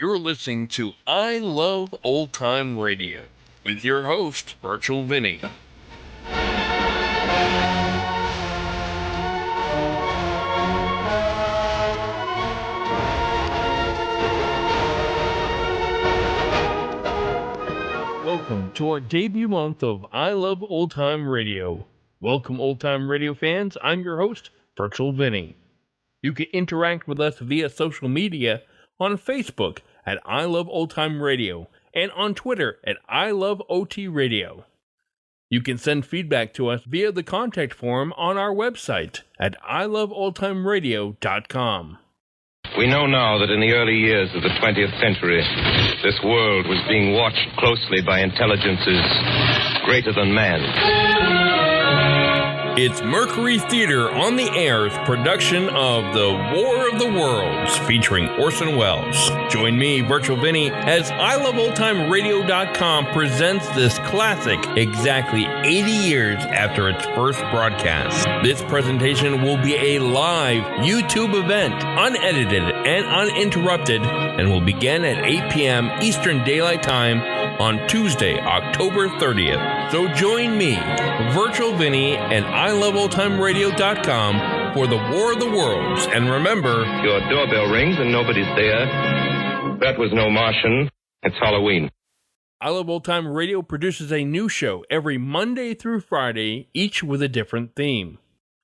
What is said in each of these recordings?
You're listening to I Love Old Time Radio with your host, Virtual Vinny. Welcome to our debut month of I Love Old Time Radio. Welcome, old time radio fans. I'm your host, Virtual Vinny. You can interact with us via social media on Facebook at I Love Old Time Radio and on Twitter at I Love OT Radio. You can send feedback to us via the contact form on our website at iloveoldtimeradio.com. We know now that in the early years of the 20th century, this world was being watched closely by intelligences greater than man. It's Mercury Theater on the Air's production of The War of the Worlds, featuring Orson Welles. Join me, Virtual Vinny, as iloveoldtimeradio.com presents this classic exactly 80 years after its first broadcast. This presentation will be a live YouTube event, unedited and uninterrupted, and will begin at 8 p.m. Eastern Daylight Time on Tuesday, October 30th. So join me, Virtual Vinny, and iloveoldtimeradio.com for the War of the Worlds. And remember, your doorbell rings and nobody's there. That was no Martian. It's Halloween. I Love Old Time Radio produces a new show every Monday through Friday, each with a different theme.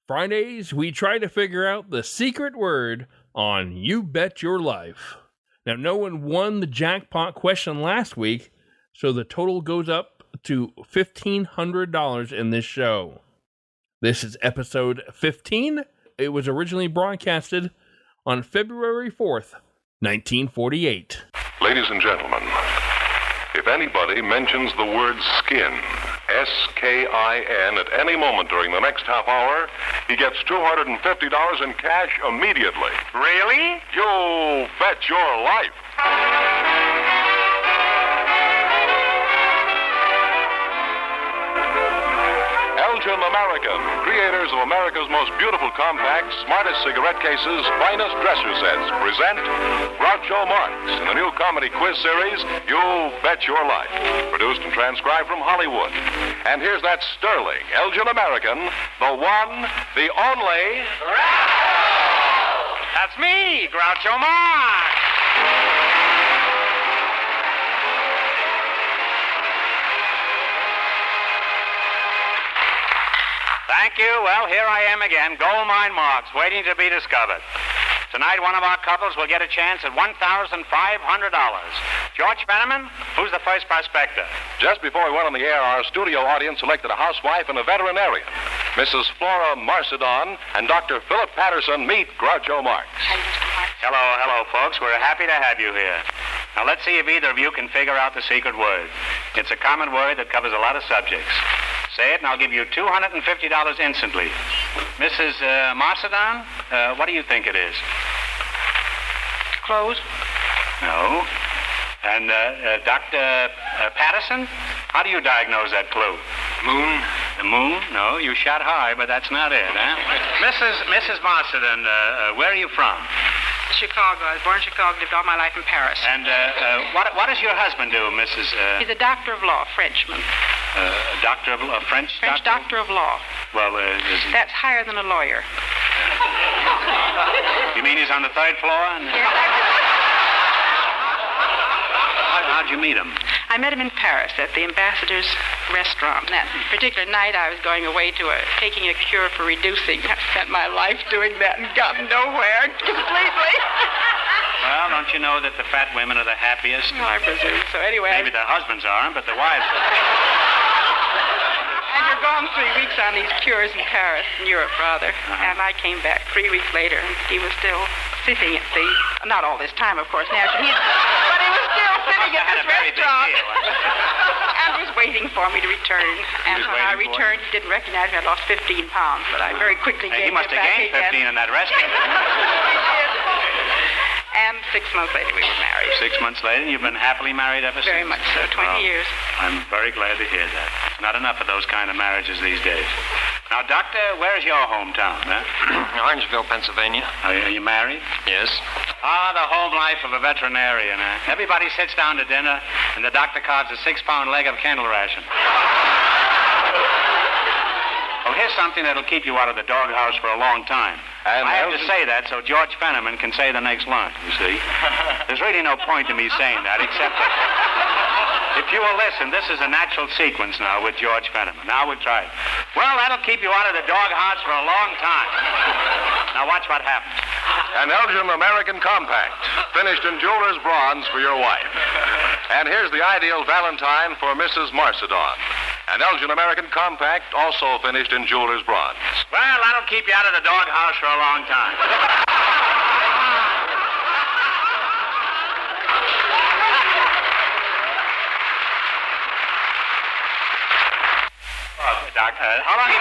Fridays, we try to figure out the secret word on You Bet Your Life. Now, no one won the jackpot question last week, so the total goes up to $1,500 in this show. This is episode 15. It was originally broadcasted on February 4th, 1948. Ladies and gentlemen, if anybody mentions the word skin, S-K-I-N, at any moment during the next half hour, he gets $250 in cash immediately. Really? You bet your life. Belgian American, creators of America's most beautiful compacts, smartest cigarette cases, finest dresser sets, present Groucho Marx in the new comedy quiz series, You Bet Your Life, produced and transcribed from Hollywood. And here's that sterling Belgian American, the one, the only... That's me, Groucho Marx! Thank you. Well, here I am again, gold mine Marx, waiting to be discovered. Tonight, one of our couples will get a chance at $1,500. George Fenneman, who's the first prospector? Just before we went on the air, our studio audience selected a housewife and a veterinarian. Mrs. Flora Marcedon and Dr. Philip Patterson meet Groucho Marx. Hello, folks. We're happy to have you here. Now, let's see if either of you can figure out the secret word. It's a common word that covers a lot of subjects. Say it, and I'll give you $250 instantly. Mrs. Marcedon, what do you think it is? Clothes? No. And Dr. Patterson, how do you diagnose that clue? Moon? The moon? No, you shot high, but that's not it, huh? Mrs. Marcedon, where are you from? Chicago. I was born in Chicago, lived all my life in Paris. And what does your husband do, Mrs. He's a doctor of law, Frenchman. Doctor of law, French doctor of law. Well, that's higher than a lawyer. You mean he's on the third floor? And... How'd you meet him? I met him in Paris at the Ambassador's restaurant. That particular night, I was going away to taking a cure for reducing. I spent my life doing that and got nowhere completely. Well, don't you know that the fat women are the happiest? Well, I presume so. Anyway, maybe the husbands aren't, but the wives are. And you're gone 3 weeks on these cures in Paris, in Europe, rather. And I came back 3 weeks later, and he was still sitting at the... Not all this time, of course, now. But he was still sitting at this restaurant and was waiting for me to return. And when I returned, he didn't recognize me. I lost 15 pounds, but I very quickly gained it back again. He must have gained 15 in that restaurant. And 6 months later, we were married. 6 months later, and you've been happily married ever since? Very much so, 20 years. I'm very glad to hear that. Not enough of those kind of marriages these days. Now, Doctor, where's your hometown, huh? Orangeville, Pennsylvania. Are you married? Yes. Ah, the home life of a veterinarian, huh? Everybody sits down to dinner, and the doctor carves a 6-pound leg of candle ration. Well, here's something that'll keep you out of the doghouse for a long time. And I have to say that so George Fenneman can say the next line, you see. There's really no point to me saying that, except that if you will listen, this is a natural sequence now with George Fenneman. Now we'll try it. Well, that'll keep you out of the doghouse for a long time. Now watch what happens. An Elgin American Compact, finished in jeweler's bronze for your wife. And here's the ideal Valentine for Mrs. Marcedon. An Elgin American Compact, also finished in jeweler's bronze. Well, that'll keep you out of the doghouse for a long time. Doc, how long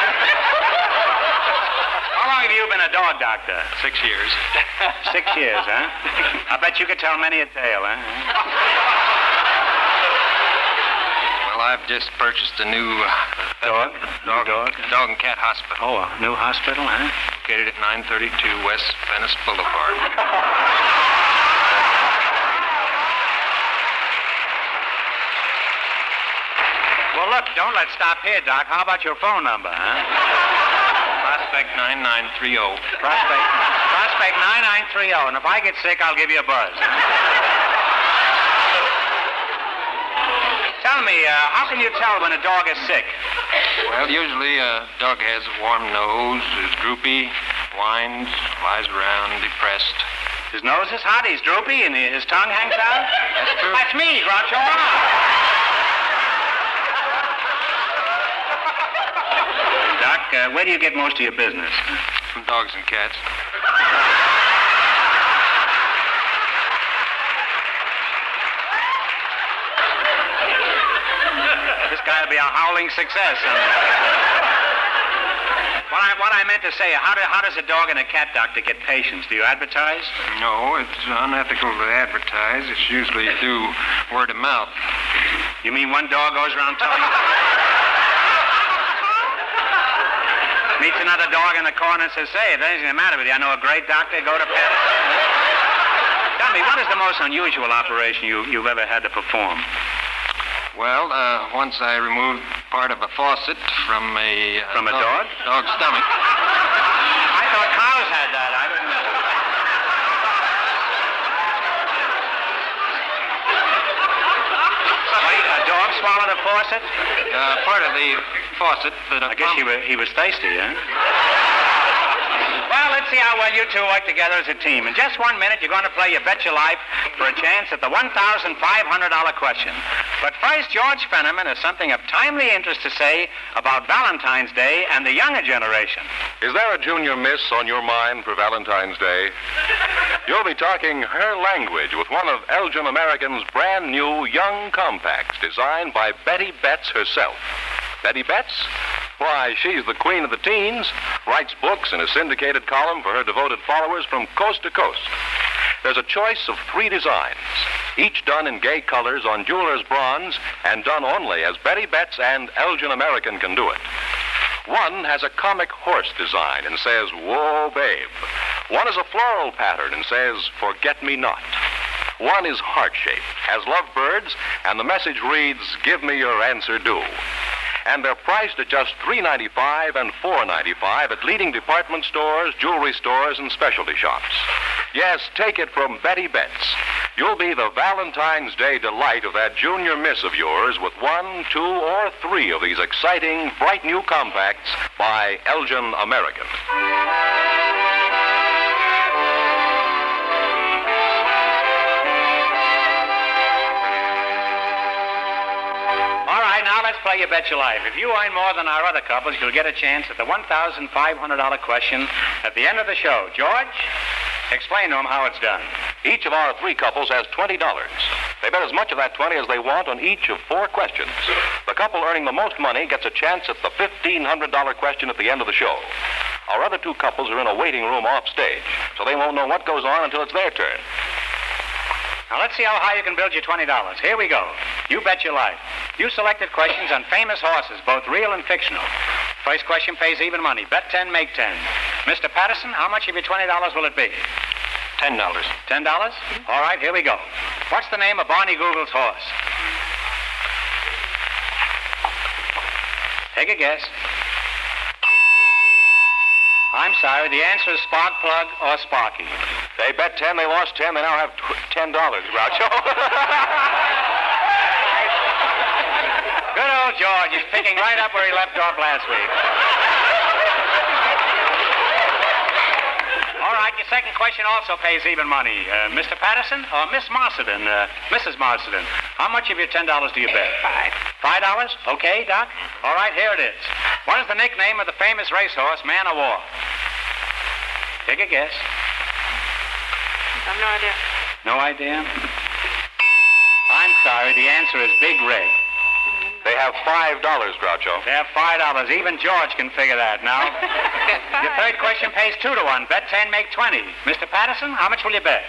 have you been a dog doctor? 6 years. 6 years, huh? I bet you could tell many a tale, huh? Well, I've just purchased a new Dog and cat hospital. Oh, a new hospital, huh? Located at 932 West Venice Boulevard. Well, look, don't let's stop here, Doc. How about your phone number, huh? Prospect 9930. Prospect 9930. And if I get sick, I'll give you a buzz. Tell me, how can you tell when a dog is sick? Well, usually a dog has a warm nose, is droopy, whines, lies around, depressed. His nose is hot, he's droopy, and his tongue hangs out? That's true. That's me, Groucho Marx. Doc, where do you get most of your business? From dogs and cats. This guy will be a howling success. What I meant to say, how does a dog and a cat doctor get patients? Do you advertise? No, it's unethical to advertise. It's usually through word of mouth. You mean one dog goes around telling meets another dog in the corner and says, "Say, if there's anything the matter with you, I know a great doctor. Go to pet." Tell me, what is the most unusual operation you've ever had to perform? Well, once I removed part of a faucet from a... From a dog? Dog's stomach. I thought cows had that. I didn't know. Wait, a dog swallowed a faucet? Part of the faucet that I guess he was thirsty, huh? Well, let's see how well you two work together as a team. In just 1 minute, you're going to play You Bet Your Life for a chance at the $1,500 question. But first, George Fenneman has something of timely interest to say about Valentine's Day and the younger generation. Is there a junior miss on your mind for Valentine's Day? You'll be talking her language with one of Elgin American's brand new young compacts designed by Betty Betts herself. Betty Betts? Why, she's the queen of the teens, writes books in a syndicated column for her devoted followers from coast to coast. There's a choice of 3 designs, each done in gay colors on jeweler's bronze and done only as Betty Betts and Elgin American can do it. One has a comic horse design and says, "Whoa, babe." One is a floral pattern and says, "Forget me not." One is heart-shaped, has lovebirds, and the message reads, "Give me your answer due." And they're priced at just $3.95 and $4.95 at leading department stores, jewelry stores, and specialty shops. Yes, take it from Betty Betts. You'll be the Valentine's Day delight of that junior miss of yours with 1, 2, or 3 of these exciting, bright new compacts by Elgin American. Now let's play You Bet Your Life. If you earn more than our other couples, you'll get a chance at the $1,500 question at the end of the show. George, explain to them how it's done. Each of our 3 couples has $20. They bet as much of that 20 as they want on each of 4 questions. The couple earning the most money gets a chance at the $1,500 question at the end of the show. Our other 2 couples are in a waiting room off stage, so they won't know what goes on until it's their turn. Now, let's see how high you can build your $20. Here we go. You Bet Your Life. You selected questions on famous horses, both real and fictional. First question pays even money. Bet 10, make 10. Mr. Patterson, how much of your $20 will it be? $10. $10? All right, here we go. What's the name of Barney Google's horse? Take a guess. I'm sorry, the answer is Sparkplug or Sparky. They bet 10, they lost 10, they now have $10, Groucho. Good old George is picking right up where he left off last week. All right, your second question also pays even money. Mr. Patterson or Miss Marsden? Mrs. Marsden, how much of your $10 do you bet? $5. Okay, Doc? All right, here it is. What is the nickname of the famous racehorse, Man o' War? Take a guess. I have no idea. No idea? I'm sorry, the answer is Big Red. They have $5, Groucho. They have $5. Even George can figure that now. Your third question pays 2 to 1. Bet 10, make 20. Mr. Patterson, how much will you bet?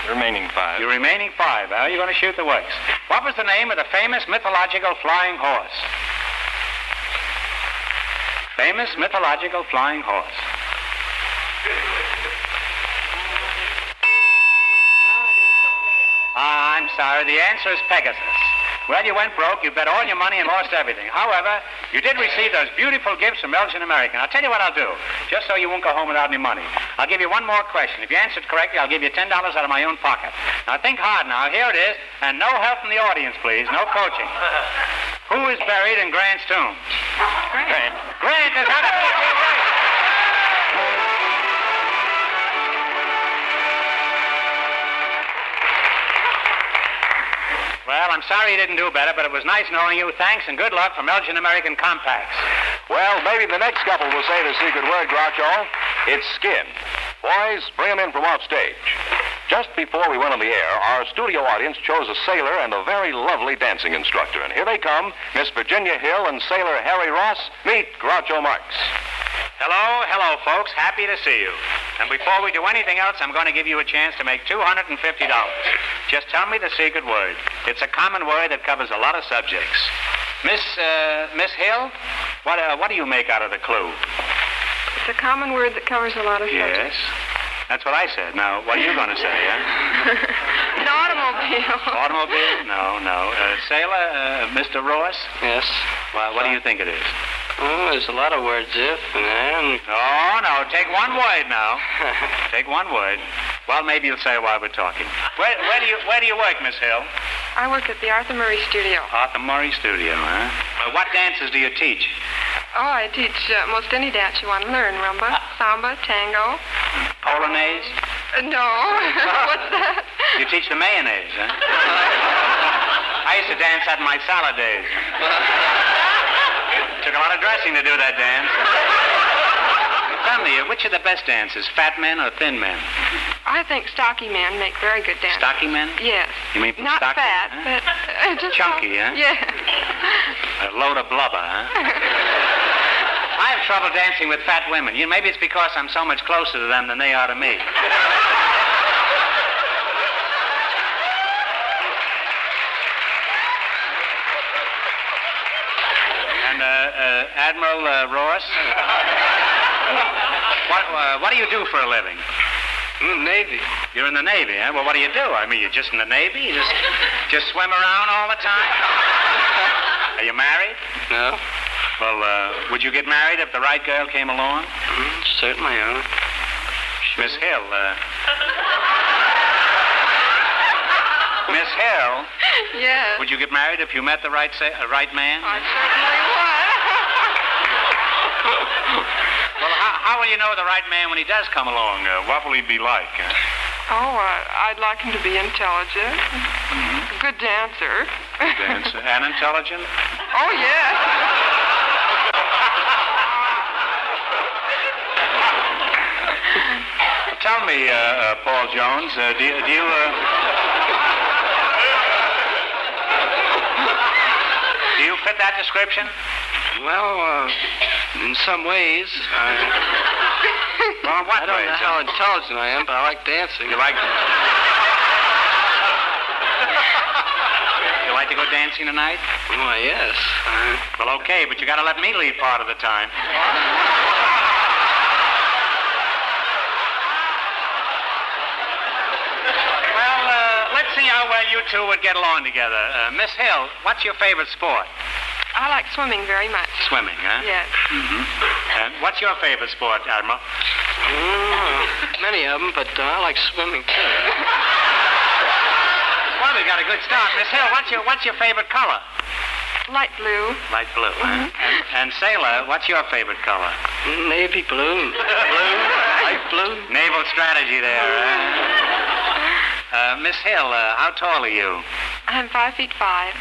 Remaining 5. Your remaining 5. How are you going to shoot the works? What was the name of the famous mythological flying horse? Famous mythological flying horse. I'm sorry. The answer is Pegasus. Well, you went broke, you bet all your money and lost everything. However, you did receive those beautiful gifts from Belgian American. I'll tell you what I'll do, just so you won't go home without any money. I'll give you one more question. If you answered correctly, I'll give you $10 out of my own pocket. Now, think hard now. Here it is, and no help from the audience, please. No coaching. Who is buried in Grant's tomb? Grant. Grant is out of Well, I'm sorry you didn't do better, but it was nice knowing you. Thanks and good luck from Belgian American Compacts. Well, maybe the next couple will say the secret word, Groucho. It's skin. Boys, bring them in from off stage. Just before we went on the air, our studio audience chose a sailor and a very lovely dancing instructor. And here they come, Miss Virginia Hill and Sailor Harry Ross. Meet Groucho Marx. Hello, folks. Happy to see you. And before we do anything else, I'm going to give you a chance to make $250. Just tell me the secret word. It's a common word that covers a lot of subjects. Miss Hill, what do you make out of the clue? It's a common word that covers a lot of Yes. subjects. That's what I said. Now, what are you going to say, An automobile. Automobile? No. Sailor, Mr. Ross? Yes. Well, what do you think it is? Oh, there's a lot of words, if and Oh, no. Take one word now. Take one word. Well, maybe you'll say while we're talking. Where do you work, Miss Hill? I work at the Arthur Murray Studio. Arthur Murray Studio, huh? What dances do you teach? Oh, I teach most any dance you want to learn. Rumba, samba, tango. Polonaise? No. What's that? You teach the mayonnaise, huh? I used to dance that in my salad days. Took a lot of dressing to do that dance. Tell me, which are the best dancers, fat men or thin men? I think stocky men make very good dancers. Stocky men? Yes. You mean not stocky, fat, huh? but just chunky, huh? Yeah. A load of blubber, huh? I have trouble dancing with fat women. Maybe it's because I'm so much closer to them than they are to me. And Admiral Ross, what do you do for a living? I'm in the Navy. You're in the Navy, huh? Well, what do you do? I mean, you're just in the Navy? You just swim around all the time? Are you married? No. Well, would you get married if the right girl came along? Certainly, Miss Hill, Miss Hill, Yes. would you get married if you met the right man? I certainly would. Well, how will you know the right man when he does come along? What will he be like? Oh, I'd like him to be intelligent. Good dancer. Dancer. And intelligent? Oh, yes. Tell me, Paul Jones, do you fit that description? Well, in some ways. Well, what I don't ways? know how intelligent I am, but I like dancing. You like like to go dancing tonight? Why, yes. Well, okay, but you got to let me lead part of the time. Let's see how well you two would get along together. Miss Hill, what's your favorite sport? I like swimming very much. Swimming, huh? Yes. Mm-hmm. And what's your favorite sport, Admiral? Many of them, but I like swimming, too. Well, we got a good start. Miss Hill, what's your favorite color? Light blue. Light blue, huh? And Sailor, what's your favorite color? Navy blue. Blue? Light blue? Naval strategy there, huh? Miss Hill, how tall are you? I'm 5'5".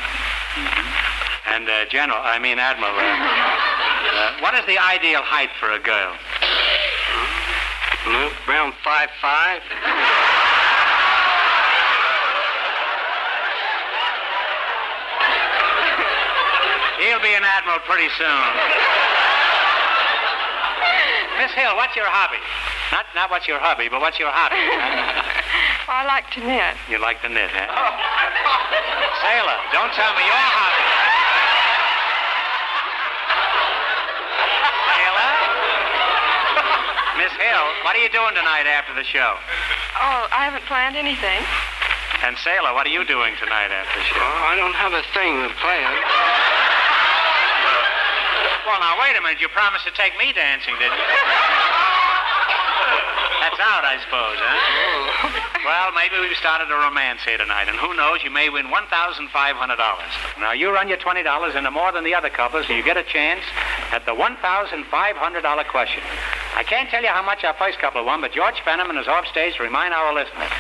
And Admiral, what is the ideal height for a girl? Around 5'5". He'll be an admiral pretty soon. Miss Hill, what's your hobby? Not what's your hobby, but what's your hobby? Well, I like to knit. You like to knit, huh? Sailor, don't tell me your hobby. Sailor? Miss Hill, what are you doing tonight after the show? Oh, I haven't planned anything. And Sailor, what are you doing tonight after the show? I don't have a thing to plan. Well, now, wait a minute. You promised to take me dancing, didn't you? That's out, I suppose, huh? Well, maybe we've started a romance here tonight, and who knows, you may win $1,500. Now, you run your $20 into more than the other couples, and you get a chance at the $1,500 question. I can't tell you how much our first couple won, but George Fenneman is off stage to remind our listeners.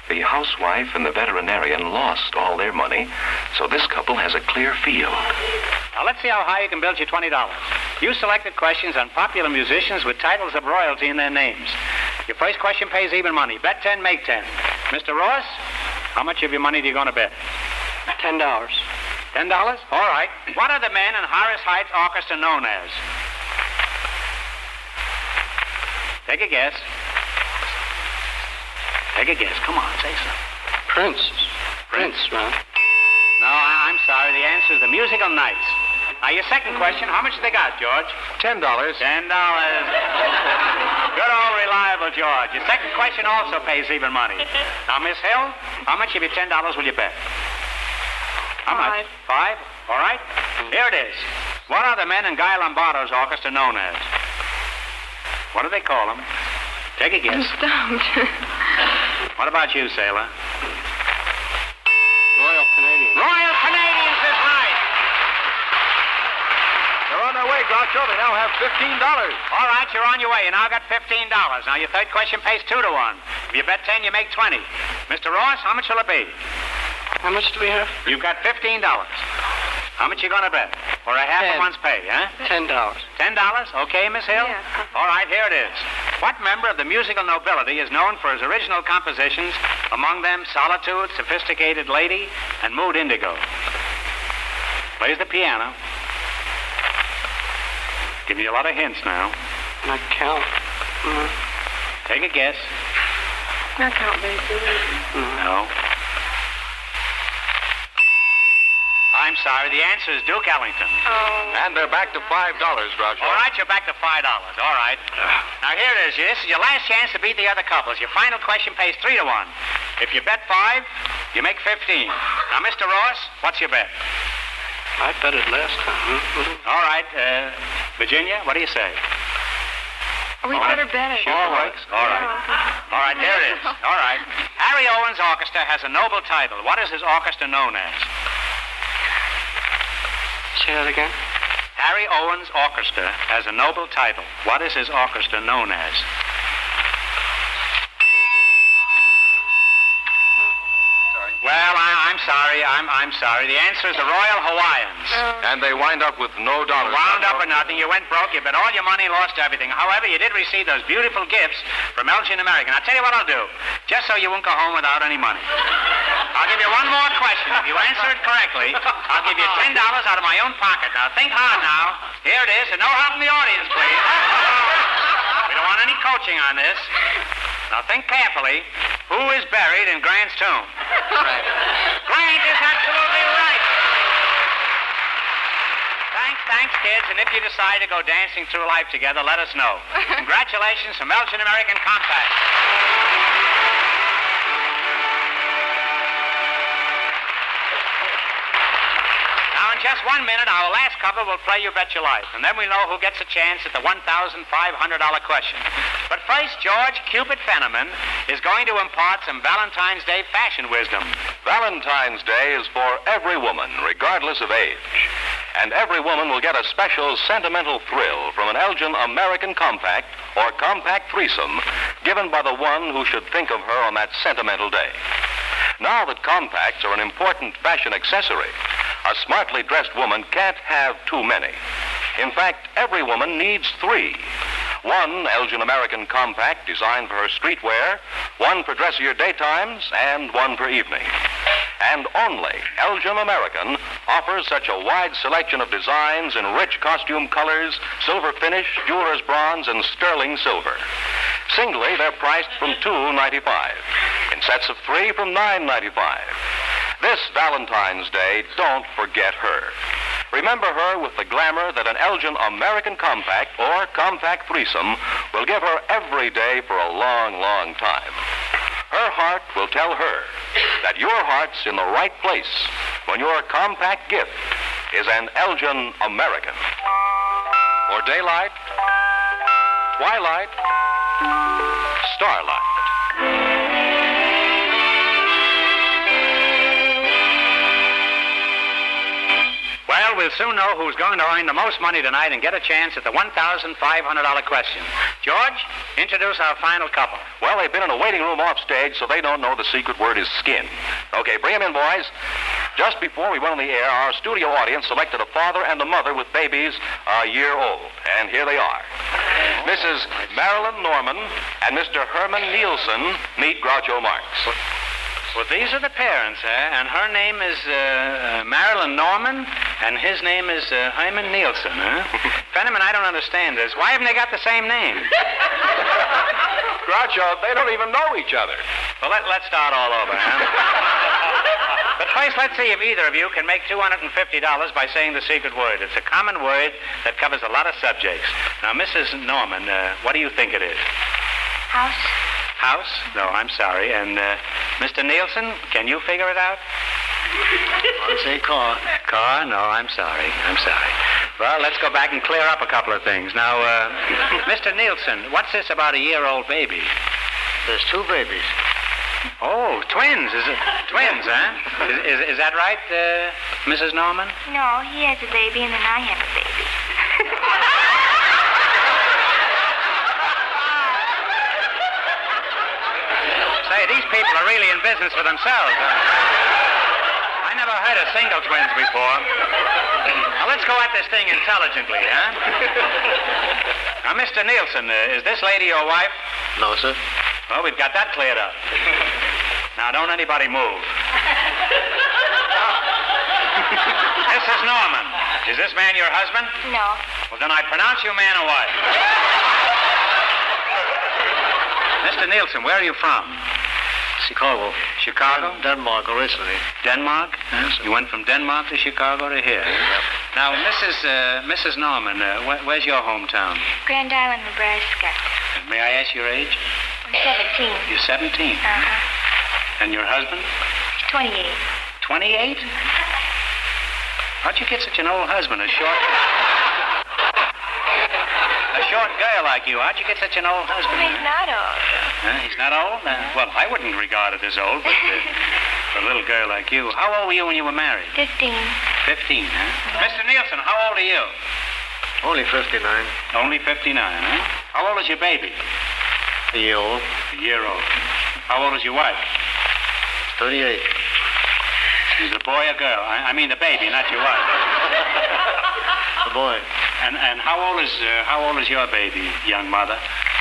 The housewife and the veterinarian lost all their money, so this couple has a clear field. Now, let's see how high you can build your $20. You selected questions on popular musicians with titles of royalty in their names. Your first question pays even money. Bet 10, make 10. Mr. Ross, how much of your money are you going to bet? $10. $10? All right. What are the men in Horace Heights Orchestra known as? Take a guess. Take a guess. Come on, say something. Prince, man. No, I'm sorry. The answer is the Musical Knights. Now, your second question, how much have they got, George? $10. $10. Good old reliable George. Your second question also pays even money. Now, Miss Hill, how much of your $10 will you bet? How much? $5. All right. Here it is. What are the men in Guy Lombardo's orchestra known as? What do they call them? Take a guess. I'm stumped. What about you, Sailor? Royal Canadians. Royal Canadians is right. They're on their way, Groucho. They now have $15. All right, you're on your way. You now got $15. Now, your third question pays 2 to 1. If you bet 10, you make 20. Mr. Ross, how much will it be? How much do we have? You've got $15. How much you going to bet? For a half a month's pay, huh? $10. $10? Okay, Miss Hill? Yeah. All right, here it is. What member of the musical nobility is known for his original compositions, among them Solitude, Sophisticated Lady, and Mood Indigo? Plays the piano. Giving you a lot of hints now. Not count. Take a guess. Not count, baby. No. I'm sorry. The answer is Duke Ellington. Oh. And they're back to $5, Groucho. All right, you're back to $5. All right. Now, here it is. This is your last chance to beat the other couples. Your final question pays 3 to 1. If you bet 5, you make 15. Now, Mr. Ross, what's your bet? I bet it last time. All right. Virginia, what do you say? We better bet it. Sure works. All right. All right, there it is. All right. Harry Owens' orchestra has a noble title. What is his orchestra known as? Say that again. Harry Owens' orchestra has a noble title. What is his orchestra known as? Well, I'm sorry. I'm sorry. The answer is the Royal Hawaiians. And they wind up with no dollars. Wound up or nothing. You went broke. You bet all your money, lost everything. However, you did receive those beautiful gifts from Elgin American. I'll tell you what I'll do. Just so you won't go home without any money. I'll give you one more question. If you answer it correctly, I'll give you $10 out of my own pocket. Now, think hard now. Here it is. And no help from the audience, please. We don't want any coaching on this. Now, think carefully. Who is buried in Grant's tomb? Grant is absolutely right. Thanks, kids. And if you decide to go dancing through life together, let us know. Congratulations from Belgian American Compact. Now, in just 1 minute, our last couple will play You Bet Your Life, and then we'll know who gets a chance at the $1,500 question. But first, George Cupid Fenneman is going to impart some Valentine's Day fashion wisdom. Valentine's Day is for every woman, regardless of age. And every woman will get a special sentimental thrill from an Elgin American Compact or Compact Threesome given by the one who should think of her on that sentimental day. Now that compacts are an important fashion accessory, a smartly dressed woman can't have too many. In fact, every woman needs 3. One Elgin American Compact designed for her streetwear, one for dressier daytimes, and one for evening. And only Elgin American offers such a wide selection of designs in rich costume colors, silver finish, jeweler's bronze, and sterling silver. Singly, they're priced from $2.95. In sets of 3 from $9.95. This Valentine's Day, don't forget her. Remember her with the glamour that an Elgin American Compact or Compact Threesome will give her every day for a long, long time. Her heart will tell her that your heart's in the right place when your compact gift is an Elgin American. For daylight, twilight, starlight. Well, we'll soon know who's going to earn the most money tonight and get a chance at the $1,500 question. George, introduce our final couple. Well, they've been in a waiting room off stage, so they don't know the secret word is skin. Okay, bring them in, boys. Just before we went on the air, our studio audience selected a father and a mother with babies a year old. And here they are. Mrs. Marilyn Norman and Mr. Herman Nielsen meet Groucho Marx. Well, these are the parents, and her name is Marilyn Norman, and his name is Herman Nielsen, Fenneman, I don't understand this. Why haven't they got the same name? Groucho, they don't even know each other. Well, let's start all over, But first, let's see if either of you can make $250 by saying the secret word. It's a common word that covers a lot of subjects. Now, Mrs. Norman, what do you think it is? House. House? No, I'm sorry. And Mr. Nielsen, can you figure it out? I'll say car. Car? No, I'm sorry. Well, let's go back and clear up a couple of things. Now, Mr. Nielsen, what's this about a year-old baby? There's 2 babies. Oh, twins. Is it twins, Is that right, Mrs. Norman? No, he has a baby and then I have a baby. Say, these people are really in business for themselves. I never heard of single twins before. Now, let's go at this thing intelligently, Now, Mr. Nielsen, is this lady your wife? No, sir. Well, we've got that cleared up. Now, don't anybody move. Mrs. Norman, is this man your husband? No. Well, then I pronounce you man or wife. Mr. Nielsen, where are you from? Chicago. Chicago? Denmark originally. Denmark? Yes, sir. You went from Denmark to Chicago to here? Yep. Now, Mrs. Norman, where's your hometown? Grand Island, Nebraska. May I ask your age? I'm 17. You're 17? Uh-huh. And your husband? 28. 28? How'd you get such an old husband? A short girl like you. How'd you get such an old husband? He's not old. He's not old? Well, I wouldn't regard it as old, but for a little girl like you. How old were you when you were married? 15. 15, Mr. Nielsen, how old are you? Only 59. Only 59, How old is your baby? A year old. A year old. How old is your wife? 38. Is a boy or girl? I mean the baby, not your wife. A boy. And how old is your baby, young mother?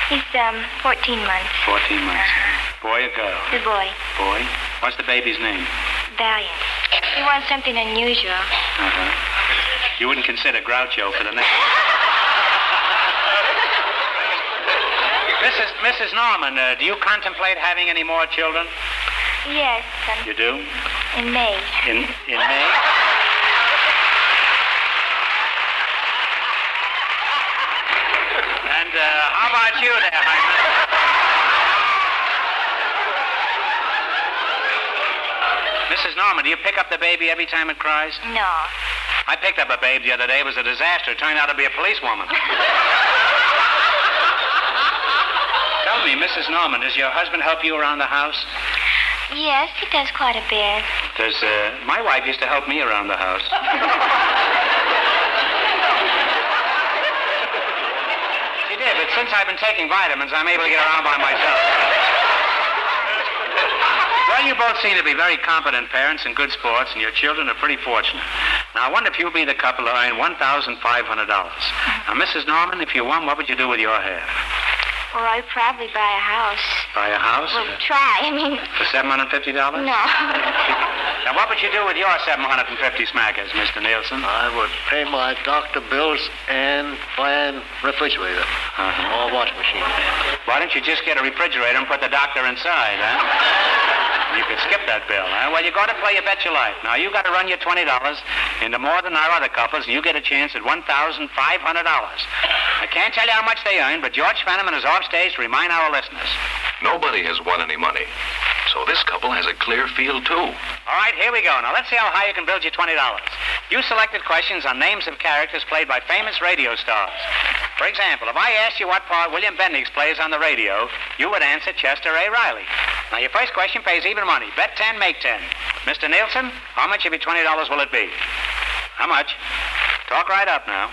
He's 14 months. 14 months. Boy or girl? The boy. Boy. What's the baby's name? Valiant. He wants something unusual. You wouldn't consider Groucho for the name. Mrs. Norman, do you contemplate having any more children? Yes. You do? In May. In May? And how about you there, Hyman? Mrs. Norman, do you pick up the baby every time it cries? No. I picked up a babe the other day. It was a disaster. It turned out to be a policewoman. Tell me, Mrs. Norman, does your husband help you around the house? Yes, he does quite a bit. My wife used to help me around the house. She did, but since I've been taking vitamins, I'm able to get around by myself. Well, you both seem to be very competent parents and good sports, and your children are pretty fortunate. Now, I wonder if you'll be the couple to earn $1,500. Now, Mrs. Norman, if you won, what would you do with your half? Well, I'd probably buy a house. Buy a house? Well, try. For $750? No. Now, what would you do with your 750 smackers, Mr. Nielsen? I would pay my doctor bills and buy a refrigerator or washing machine. Why don't you just get a refrigerator and put the doctor inside, huh? You could skip that bill, huh? Well, you're going to play You Bet Your Life. Now, you got to run your $20 into more than our other couples, and you get a chance at $1,500. I can't tell you how much they earn, but George Fenneman is off stage to remind our listeners. Nobody has won any money. So this couple has a clear field, too. All right, here we go. Now, let's see how high you can build your $20. You selected questions on names of characters played by famous radio stars. For example, if I asked you what part William Bendix plays on the radio, you would answer Chester A. Riley. Now, your first question pays even money. Bet 10, make 10. Mr. Nielsen, how much of your $20 will it be? How much? Talk right up now.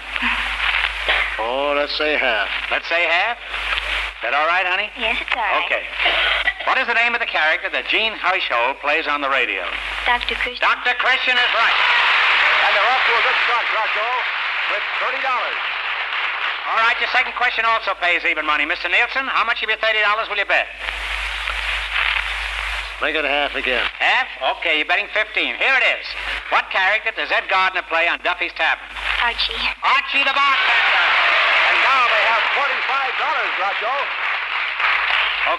Oh, let's say half. Let's say half? Is that all right, honey? Yes, it's all right. Okay. What is the name of the character that Gene Hirschhold plays on the radio? Dr. Christian. Dr. Christian is right. And they're off to a good start, Groucho, with $30. All right, your second question also pays even money. Mr. Nielsen, how much of your $30 will you bet? Make it half again. Half? Okay, you're betting 15. Here it is. What character does Ed Gardner play on Duffy's Tavern? Archie. Archie the bartender. And now they have $45, Groucho.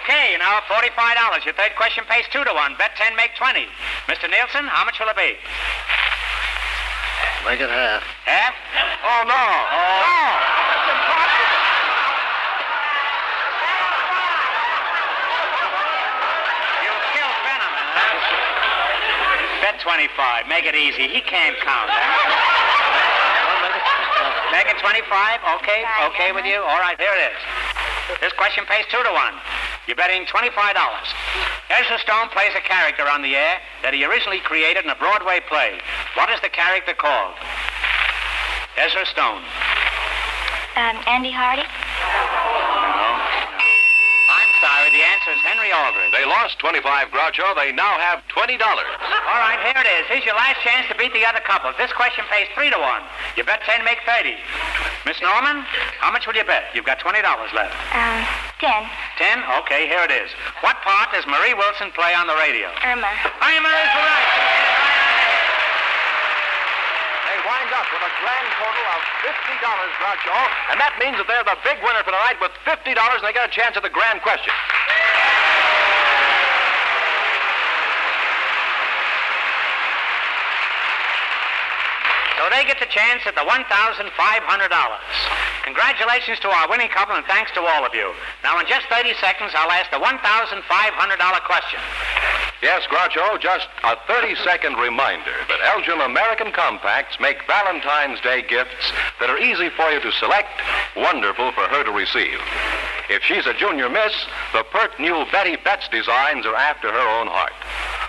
Okay, now $45. Your third question pays 2 to 1. Bet 10, make 20. Mr. Nielsen, how much will it be? Make it half. Half? Oh, no. Oh. That's impossible. You'll kill Fenneman, huh? Bet 25. Make it easy. He can't count, huh? Make it 25? Okay? Okay with you? All right, here it is. This question pays 2 to 1. You're betting $25. Ezra Stone plays a character on the air that he originally created in a Broadway play. What is the character called? Ezra Stone. Andy Hardy? No. I'm sorry. The answer is Henry Aldridge. They lost 25, Groucho. They now have $20. All right, here it is. Here's your last chance to beat the other couples. This question pays 3 to 1. You bet 10, make 30. Miss Norman, how much will you bet? You've got $20 left. 10. 10? Okay, here it is. What part does Marie Wilson play on the radio? Irma. Irma is right. They wind up with a grand total of $50, Groucho. And that means that they're the big winner for tonight with $50, and they get a chance at the grand question. So they get the chance at the $1,500. Congratulations to our winning couple, and thanks to all of you. Now, in just 30 seconds, I'll ask the $1,500 question. Yes, Groucho, just a 30-second reminder that Elgin American Compacts make Valentine's Day gifts that are easy for you to select, wonderful for her to receive. If she's a junior miss, the pert new Betty Betts designs are after her own heart.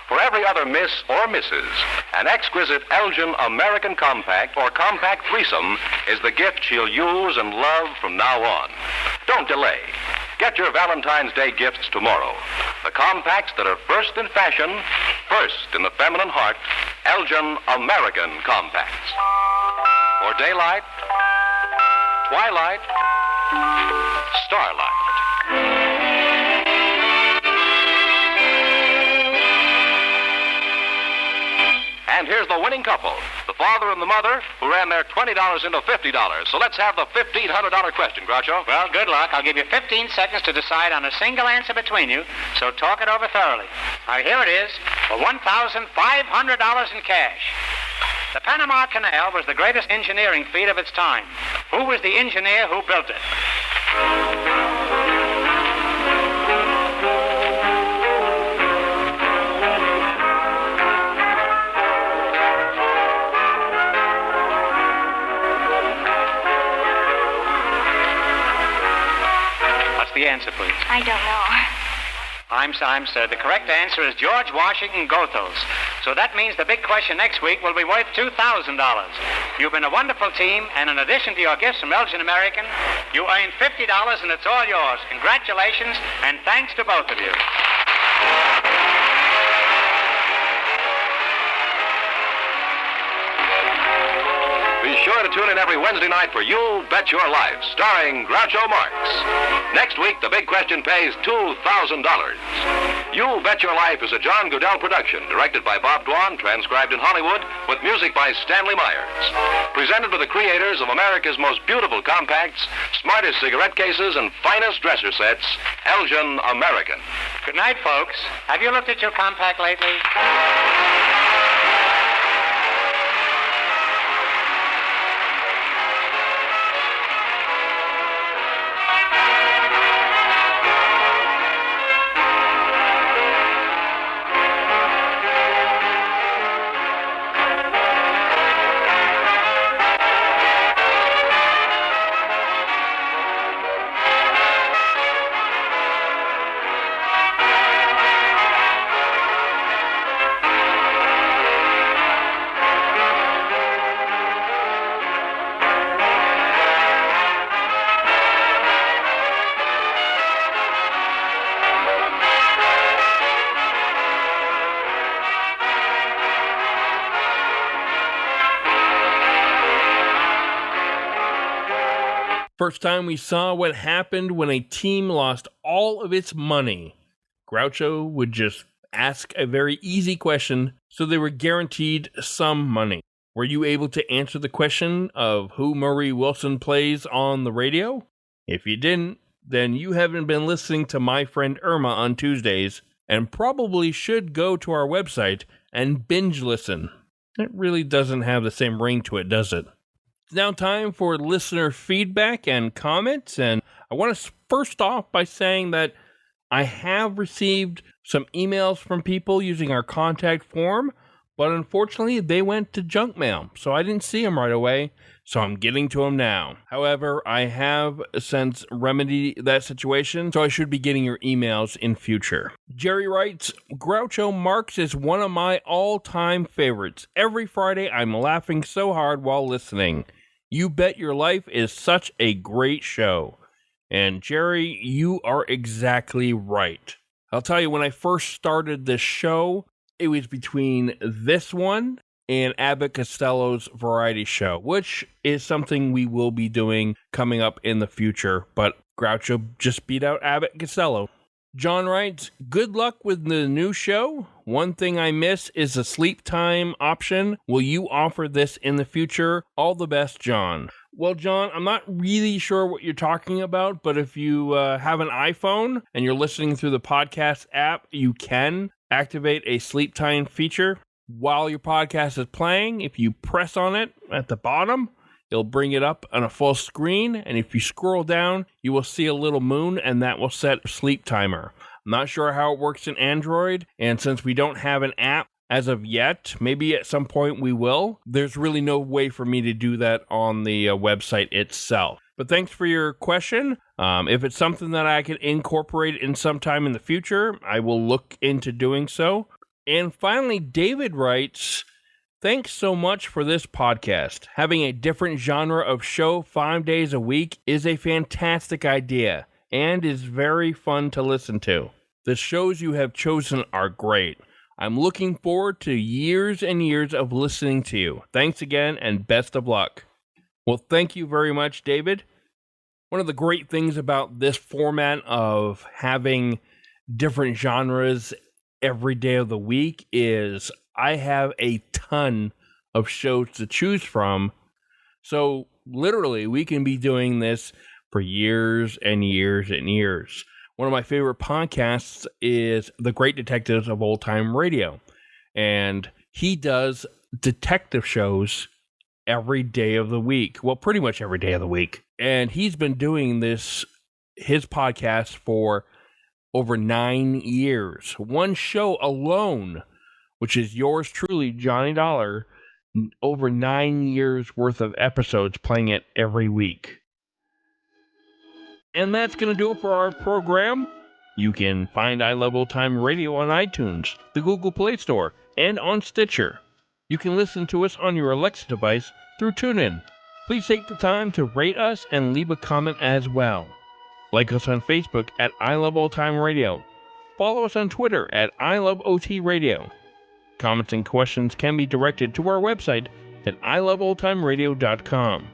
For every other miss or misses, an exquisite Elgin American Compact or Compact Threesome is the gift she'll use and love from now on. Don't delay. Get your Valentine's Day gifts tomorrow. The compacts that are first in fashion, first in the feminine heart, Elgin American Compacts. For daylight, twilight, starlight. And here's the winning couple, the the father and the mother, who ran their $20 into $50. So let's have the $1,500 question, Groucho. Well, good luck. I'll give you 15 seconds to decide on a single answer between you, so talk it over thoroughly. Now, here it is for $1,500 in cash. The Panama Canal was the greatest engineering feat of its time. Who was the engineer who built it? What's the answer, please? I don't know. I'm sir. The correct answer is George Washington Goethals. So that means the big question next week will be worth $2,000. You've been a wonderful team, and in addition to your gifts from Elgin American, you earned $50, and it's all yours. Congratulations, and thanks to both of you. Be sure to tune in every Wednesday night for You Bet Your Life, starring Groucho Marx. Next week, the big question pays $2,000. You Bet Your Life is a John Goodell production, directed by Bob Dwan, transcribed in Hollywood, with music by Stanley Myers. Presented by the creators of America's most beautiful compacts, smartest cigarette cases, and finest dresser sets, Elgin American. Good night, folks. Have you looked at your compact lately? First time we saw what happened when a team lost all of its money. Groucho would just ask a very easy question, so they were guaranteed some money. Were you able to answer the question of who Murray Wilson plays on the radio? If you didn't, then you haven't been listening to my friend Irma on Tuesdays, and probably should go to our website and binge listen. It really doesn't have the same ring to it, does it? It's now time for listener feedback and comments, and I want to first off by saying that I have received some emails from people using our contact form, but unfortunately they went to junk mail, so I didn't see them right away, so I'm getting to them now. However, I have since remedied that situation, so I should be getting your emails in future. Jerry writes, Groucho Marx is one of my all-time favorites. Every Friday I'm laughing so hard while listening. You Bet Your Life is such a great show. And Jerry, you are exactly right. I'll tell you, when I first started this show, it was between this one and Abbott Costello's variety show, which is something we will be doing coming up in the future. But Groucho just beat out Abbott Costello. John writes, good luck with the new show. One thing I miss is a sleep time option. Will you offer this in the future? All the best, John. Well, John, I'm not really sure what you're talking about, but if you have an iPhone and you're listening through the podcast app, you can activate a sleep time feature while your podcast is playing. If you press on it at the bottom, it'll bring it up on a full screen, and if you scroll down, you will see a little moon, and that will set a sleep timer. I'm not sure how it works in Android, and since we don't have an app as of yet, maybe at some point we will. There's really no way for me to do that on the website itself. But thanks for your question. If it's something that I can incorporate in some time in the future, I will look into doing so. And finally, David writes, thanks so much for this podcast. Having a different genre of show 5 days a week is a fantastic idea and is very fun to listen to. The shows you have chosen are great. I'm looking forward to years and years of listening to you. Thanks again and best of luck. Well, thank you very much, David. One of the great things about this format of having different genres every day of the week is I have a ton of shows to choose from. So literally, we can be doing this for years and years and years. One of my favorite podcasts is The Great Detectives of Old Time Radio. And he does detective shows every day of the week. Well, pretty much every day of the week. And he's been doing his podcast for over 9 years. One show alone, which is yours truly, Johnny Dollar, over 9 years worth of episodes, playing it every week. And that's going to do it for our program. You can find I Love Old Time Radio on iTunes, the Google Play Store, and on Stitcher. You can listen to us on your Alexa device through TuneIn. Please take the time to rate us and leave a comment as well. Like us on Facebook at I Love Old Time Radio. Follow us on Twitter at I Love OT Radio. Comments and questions can be directed to our website at iloveoldtimeradio.com.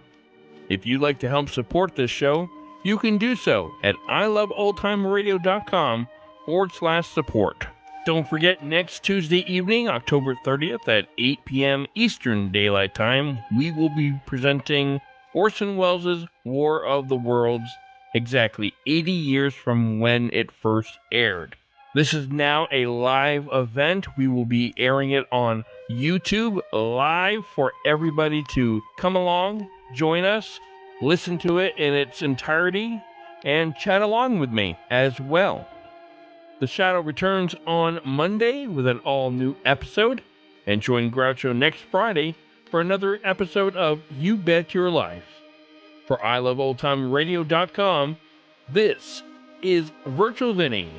If you'd like to help support this show, you can do so at iloveoldtimeradio.com/support. Don't forget, next Tuesday evening, October 30th at 8 p.m. Eastern Daylight Time, we will be presenting Orson Welles' War of the Worlds, exactly 80 years from when it first aired. This is now a live event. We will be airing it on YouTube live for everybody to come along, join us, listen to it in its entirety, and chat along with me as well. The Shadow returns on Monday with an all-new episode, and join Groucho next Friday for another episode of You Bet Your Life. For iloveoldtimeradio.com, this is Virtual Vinny.